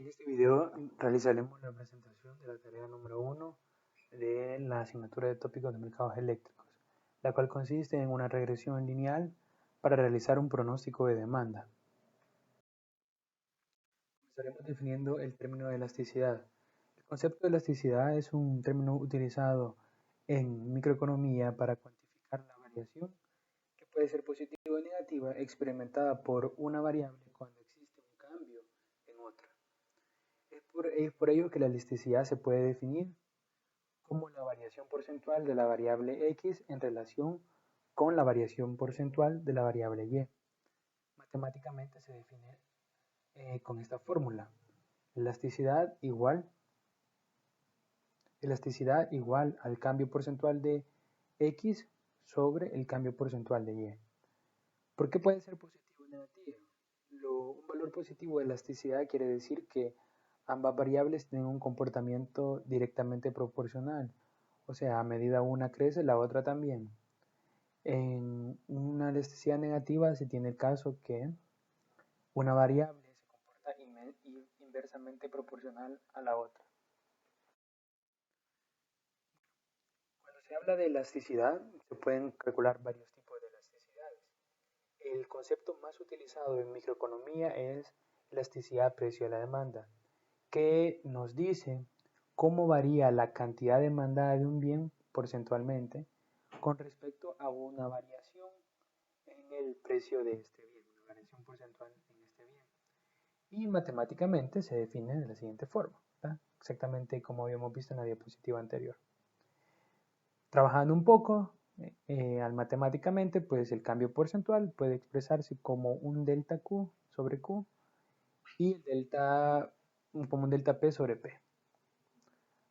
En este video realizaremos la presentación de la tarea número 1 de la asignatura de tópicos de mercados eléctricos, la cual consiste en una regresión lineal para realizar un pronóstico de demanda. Comenzaremos definiendo el término de elasticidad. El concepto de elasticidad es un término utilizado en microeconomía para cuantificar la variación que puede ser positiva o negativa experimentada por una variable cuando existe un cambio en otra. Es por ello que la elasticidad se puede definir como la variación porcentual de la variable x en relación con la variación porcentual de la variable y. Matemáticamente se define con esta fórmula. Elasticidad igual al cambio porcentual de x sobre el cambio porcentual de y. ¿Por qué puede ser positivo o negativo? Un valor positivo de elasticidad quiere decir que ambas variables tienen un comportamiento directamente proporcional. O sea, a medida una crece, la otra también. En una elasticidad negativa se tiene el caso que una variable se comporta inversamente proporcional a la otra. Cuando se habla de elasticidad, se pueden calcular varios tipos de elasticidades. El concepto más utilizado en microeconomía es elasticidad precio de la demanda, que nos dice cómo varía la cantidad demandada de un bien porcentualmente con respecto a una variación en el precio de este bien, una variación porcentual en este bien. Y matemáticamente se define de la siguiente forma, ¿verdad? Exactamente como habíamos visto en la diapositiva anterior. Trabajando un poco, matemáticamente, pues el cambio porcentual puede expresarse como un delta Q sobre Q y como un delta P sobre P.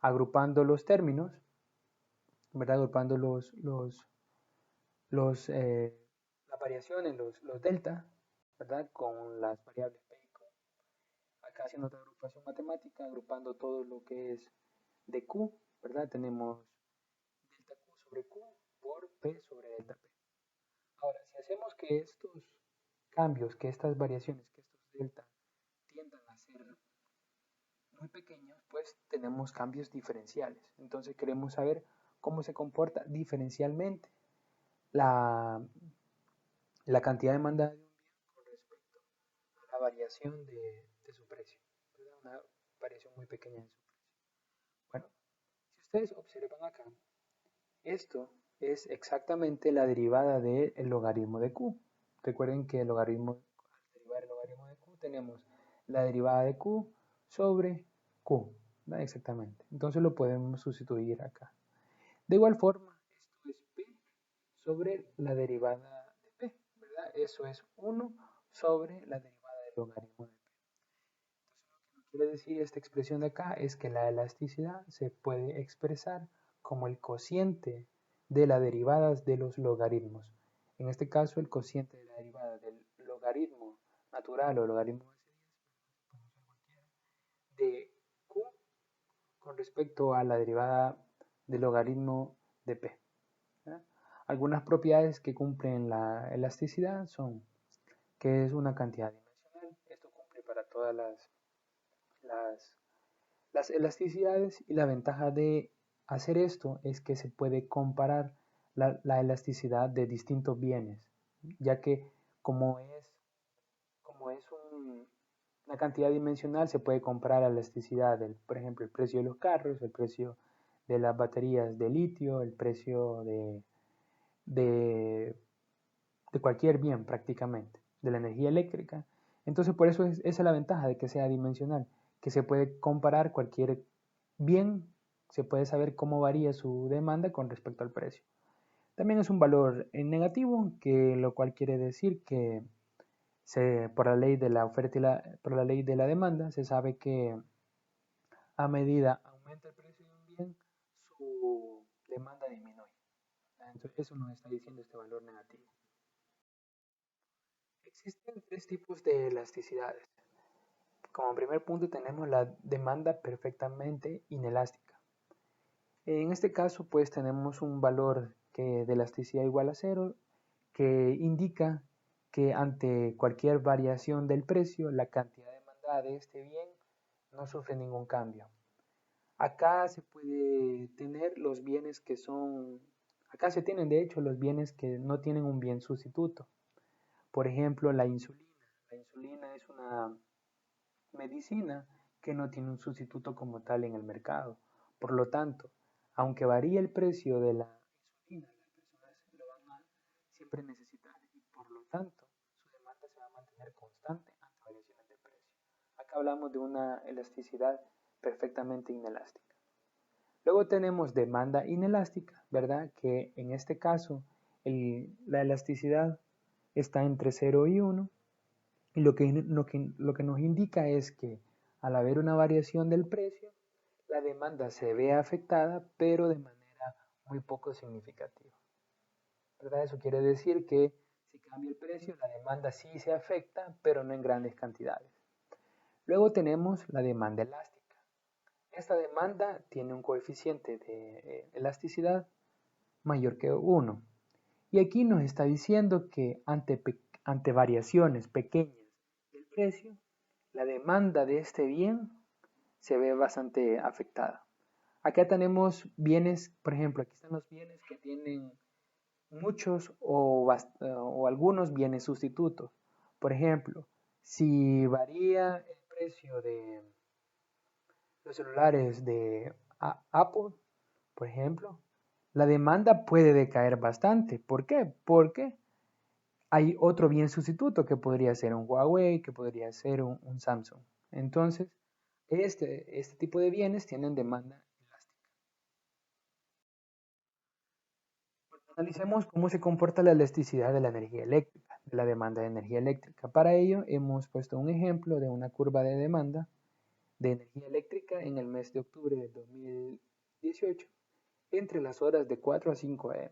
Agrupando los términos, ¿verdad? Agrupando las variaciones, los delta, ¿verdad? Con las variables P y Q. Acá haciendo otra agrupación matemática, agrupando todo lo que es de Q, ¿verdad? Tenemos delta Q sobre Q por P sobre delta P. Ahora, si hacemos que estos cambios, que estas variaciones, que estos delta tiendan a ser muy pequeños, pues tenemos cambios diferenciales. Entonces queremos saber cómo se comporta diferencialmente la, la cantidad demandada de un bien con respecto a la variación de su precio. Una variación muy pequeña de su precio. Bueno, si ustedes observan acá, esto es exactamente la derivada del logaritmo de Q. Recuerden que al derivar el logaritmo de Q tenemos la derivada de Q sobre Q, ¿verdad? Exactamente. Entonces lo podemos sustituir acá. De igual forma, esto es P sobre la derivada de P, ¿verdad? Eso es 1 sobre la derivada del logaritmo de P. Entonces, lo que quiere decir esta expresión de acá es que la elasticidad se puede expresar como el cociente de las derivadas de los logaritmos. En este caso, el cociente de la derivada del logaritmo natural o logaritmo de Q con respecto a la derivada del logaritmo de P. ¿Verdad? Algunas propiedades que cumplen la elasticidad son que es una cantidad dimensional. Esto cumple para todas las elasticidades, y la ventaja de hacer esto es que se puede comparar la elasticidad de distintos bienes, ya que como es una cantidad dimensional, se puede comparar la elasticidad del, por ejemplo, el precio de los carros, el precio de las baterías de litio, el precio de, de cualquier bien prácticamente, de la energía eléctrica. Entonces por eso esa es la ventaja de que sea dimensional, que se puede comparar cualquier bien, se puede saber cómo varía su demanda con respecto al precio. También es un valor negativo, que lo cual quiere decir que por la ley de la oferta y por la ley de la demanda se sabe que a medida aumenta el precio de un bien, su demanda disminuye. Entonces eso nos está diciendo este valor negativo. Existen tres tipos de elasticidades. Como primer punto tenemos la demanda perfectamente inelástica. En este caso pues tenemos un valor de elasticidad igual a 0, que indica que ante cualquier variación del precio, la cantidad demandada de este bien no sufre ningún cambio. Acá se puede tener los bienes que son, acá se tienen de hecho los bienes que no tienen un bien sustituto. Por ejemplo, la insulina. La insulina es una medicina que no tiene un sustituto como tal en el mercado. Por lo tanto, aunque varíe el precio de la insulina, las personas lo van a siempre necesitar y por lo tanto su demanda se va a mantener constante ante variaciones de precio. Acá hablamos de una elasticidad perfectamente inelástica. Luego tenemos demanda inelástica, ¿verdad? Que en este caso la elasticidad está entre 0 y 1 y lo que nos indica es que al haber una variación del precio, la demanda se ve afectada, pero de manera muy poco significativa. ¿Verdad? Eso quiere decir que si cambia el precio, la demanda sí se afecta, pero no en grandes cantidades. Luego tenemos la demanda elástica. Esta demanda tiene un coeficiente de elasticidad mayor que 1. Y aquí nos está diciendo que ante variaciones pequeñas del precio, la demanda de este bien se ve bastante afectada. Acá tenemos bienes, por ejemplo, aquí están los bienes que tienen muchos o algunos bienes sustitutos. Por ejemplo, si varía el precio de los celulares de Apple, por ejemplo, la demanda puede decaer bastante. ¿Por qué? Porque hay otro bien sustituto que podría ser un Huawei, que podría ser un Samsung. Entonces, este tipo de bienes tienen demanda elástica. Analicemos cómo se comporta la elasticidad de la energía eléctrica, de la demanda de energía eléctrica. Para ello, hemos puesto un ejemplo de una curva de demanda de energía eléctrica en el mes de octubre de 2018 entre las horas de 4 a 5 am.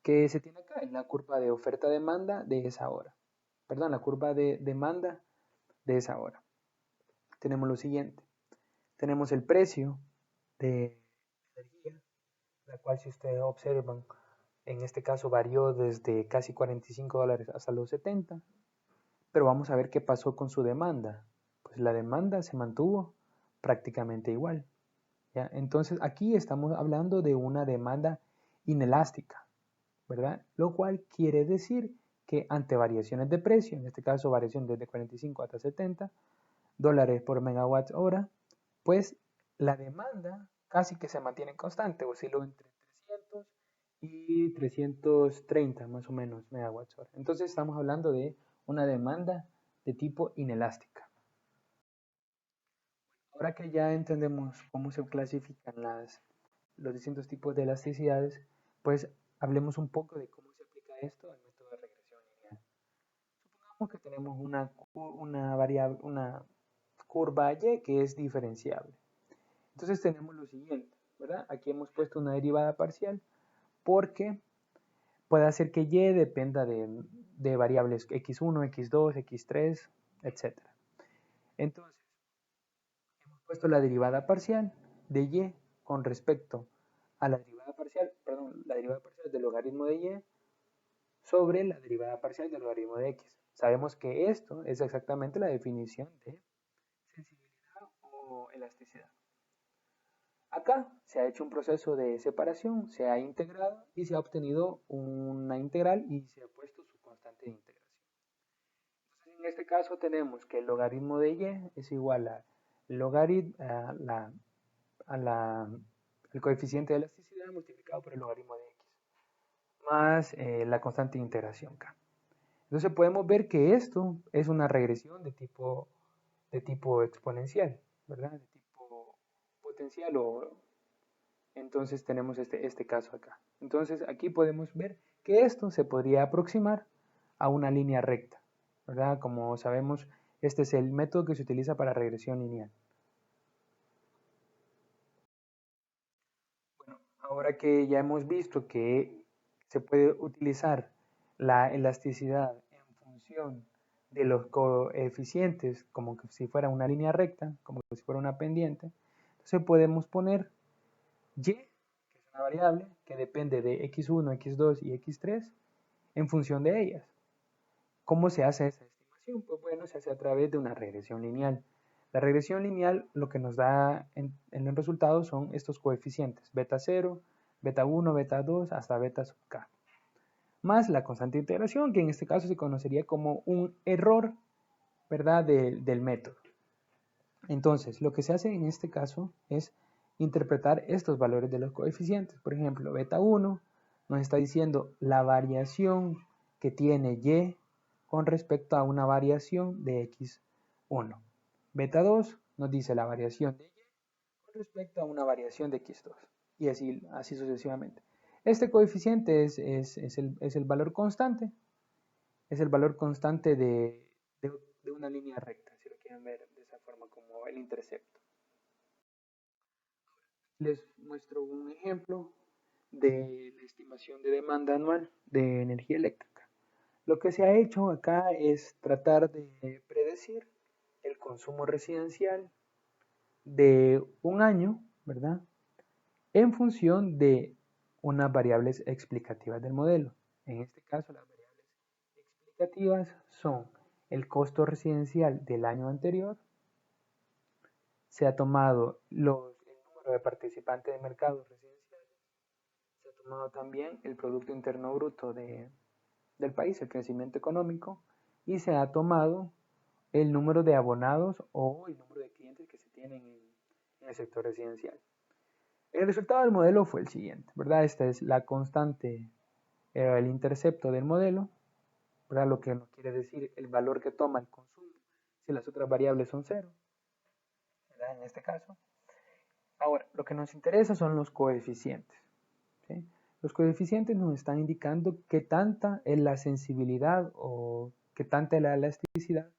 ¿Qué se tiene acá? Es la curva de oferta-demanda de esa hora. Perdón, la curva de demanda de esa hora. Tenemos lo siguiente. Tenemos el precio de energía, la cual si ustedes observan, en este caso varió desde casi $45 hasta los 70, pero vamos a ver qué pasó con su demanda. Pues la demanda se mantuvo prácticamente igual. ¿Ya? Entonces aquí estamos hablando de una demanda inelástica, ¿verdad? Lo cual quiere decir que ante variaciones de precio, en este caso variación desde 45 hasta $70 por megawatt hora, pues la demanda casi que se mantiene constante, osciló entre 300 y 330 más o menos megawatts hora. Entonces estamos hablando de una demanda de tipo inelástica. Ahora que ya entendemos cómo se clasifican los distintos tipos de elasticidades, pues hablemos un poco de cómo se aplica esto al método de regresión lineal. Supongamos que tenemos una curva y que es diferenciable. Entonces tenemos lo siguiente, ¿verdad? Aquí hemos puesto una derivada parcial porque puede hacer que y dependa de variables x1, x2, x3, etc. Entonces, hemos puesto la derivada parcial de y con respecto a la derivada parcial del logaritmo de y sobre la derivada parcial del logaritmo de x. Sabemos que esto es exactamente la definición de sensibilidad o elasticidad. Acá se ha hecho un proceso de separación, se ha integrado y se ha obtenido una integral y se ha puesto su constante de integración. Entonces, en este caso tenemos que el logaritmo de y es igual a el coeficiente de elasticidad multiplicado por el logaritmo de x más la constante de integración k. Entonces podemos ver que esto es una regresión de tipo exponencial, ¿verdad? De tipo potencial entonces tenemos este caso acá. Entonces aquí podemos ver que esto se podría aproximar a una línea recta, ¿verdad? Como sabemos, este es el método que se utiliza para regresión lineal. Bueno, ahora que ya hemos visto que se puede utilizar la elasticidad en función de los coeficientes, como que si fuera una línea recta, como si fuera una pendiente, entonces podemos poner y, que es una variable que depende de x1, x2 y x3 en función de ellas. ¿Cómo se hace esa estimación? Pues bueno, se hace a través de una regresión lineal. La regresión lineal lo que nos da en el resultado son estos coeficientes, beta 0, beta 1, beta 2, hasta beta sub k. Más la constante de integración, que en este caso se conocería como un error, ¿verdad?, del método. Entonces, lo que se hace en este caso es interpretar estos valores de los coeficientes. Por ejemplo, beta 1 nos está diciendo la variación que tiene y con respecto a una variación de x1. Beta 2 nos dice la variación de y con respecto a una variación de x2. Y así sucesivamente. Este coeficiente es el valor constante. Es el valor constante de una línea recta, si lo quieren ver de esa forma, como el intercepto. Les muestro un ejemplo de la estimación de demanda anual de energía eléctrica. Lo que se ha hecho acá es tratar de predecir el consumo residencial de un año, ¿verdad?, en función de unas variables explicativas del modelo. En este caso, las variables explicativas son el costo residencial del año anterior. Se ha tomado el número de participantes de mercados residenciales. Se ha tomado también el Producto Interno Bruto del país, el crecimiento económico, y se ha tomado el número de abonados o el número de clientes que se tienen en el sector residencial. El resultado del modelo fue el siguiente, ¿verdad? Esta es la constante, el intercepto del modelo, ¿verdad? Lo que nos quiere decir el valor que toma el consumo si las otras variables son cero, ¿verdad?, en este caso. Ahora, lo que nos interesa son los coeficientes, ¿sí? Los coeficientes nos están indicando qué tanta es la sensibilidad o qué tanta es la elasticidad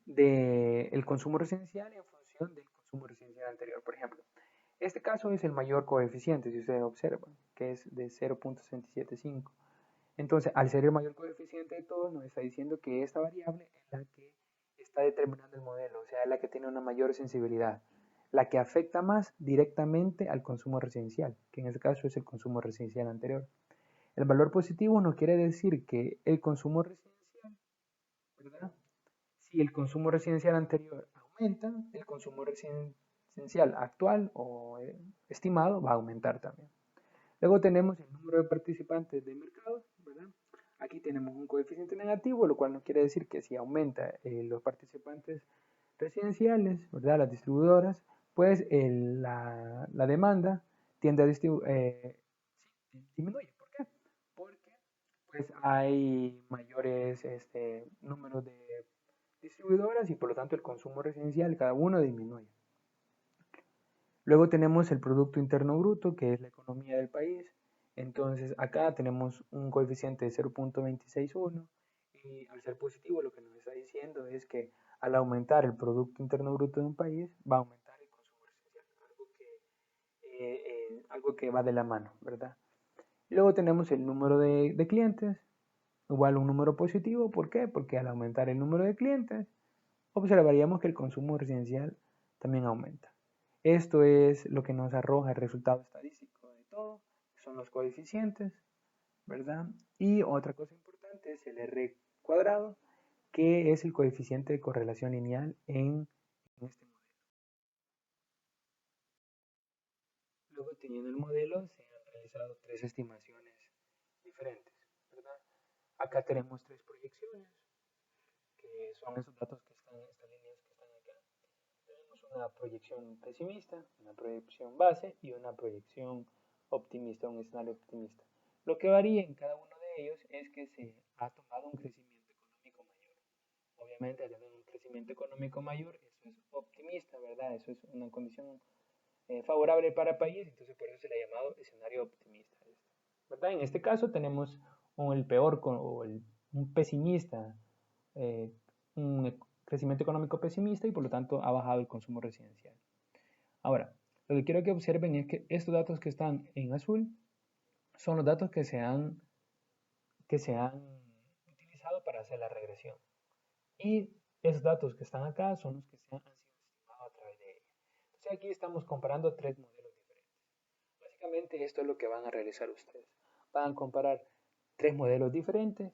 del consumo residencial en función del consumo residencial anterior. Por ejemplo, este caso es el mayor coeficiente, si ustedes observan, que es de 0.675. Entonces, al ser el mayor coeficiente de todos, nos está diciendo que esta variable es la que está determinando el modelo, o sea, es la que tiene una mayor sensibilidad, la que afecta más directamente al consumo residencial, que en este caso es el consumo residencial anterior. El valor positivo nos quiere decir que el consumo residencial, ¿verdad?, si el consumo residencial anterior aumenta, el consumo residencial actual o estimado va a aumentar también. Luego tenemos el número de participantes de mercado, ¿verdad? Aquí tenemos un coeficiente negativo, lo cual nos quiere decir que si aumenta los participantes residenciales, ¿verdad?, las distribuidoras, pues la demanda tiende a disminuye. ¿Por qué? Porque pues hay mayores números de distribuidoras y por lo tanto el consumo residencial cada uno disminuye. Luego tenemos el Producto Interno Bruto, que es la economía del país. Entonces acá tenemos un coeficiente de 0.261 y al ser positivo lo que nos está diciendo es que al aumentar el Producto Interno Bruto de un país va a aumentar el consumo residencial, algo que va de la mano, ¿verdad? Luego tenemos el número de clientes, igual un número positivo. ¿Por qué? Porque al aumentar el número de clientes observaríamos que el consumo residencial también aumenta. Esto es lo que nos arroja el resultado estadístico de todo, son los coeficientes, ¿verdad? Y otra cosa importante es el R cuadrado, que es el coeficiente de correlación lineal en este modelo. Luego, teniendo el modelo, se han realizado tres estimaciones diferentes, ¿verdad? Acá tenemos tres proyecciones, que son esos datos que están, estas líneas que están acá. Tenemos una proyección pesimista, una proyección base y una proyección optimista, un escenario optimista. Lo que varía en cada uno de ellos es que se ha tomado un crecimiento económico mayor. Obviamente, al tener un crecimiento económico mayor, eso es optimista, ¿verdad? Eso es una condición favorable para el país, entonces por eso se le ha llamado escenario optimista, ¿verdad? En este caso tenemos el peor o un pesimista, un crecimiento económico pesimista y por lo tanto ha bajado el consumo residencial. Ahora, lo que quiero que observen es que estos datos que están en azul son los datos que se han utilizado para hacer la regresión. Y esos datos que están acá son los que han sido estimados a través de ella. Entonces aquí estamos comparando tres modelos diferentes. Básicamente esto es lo que van a realizar ustedes. Van a comparar tres modelos diferentes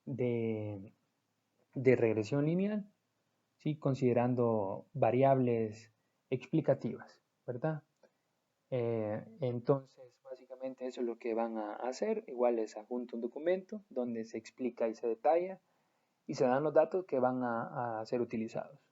de regresión lineal, ¿sí? Considerando variables explicativas, ¿verdad? Entonces, básicamente eso es lo que van a hacer. Igual les adjunto un documento donde se explica y se detalla y se dan los datos que van a ser utilizados.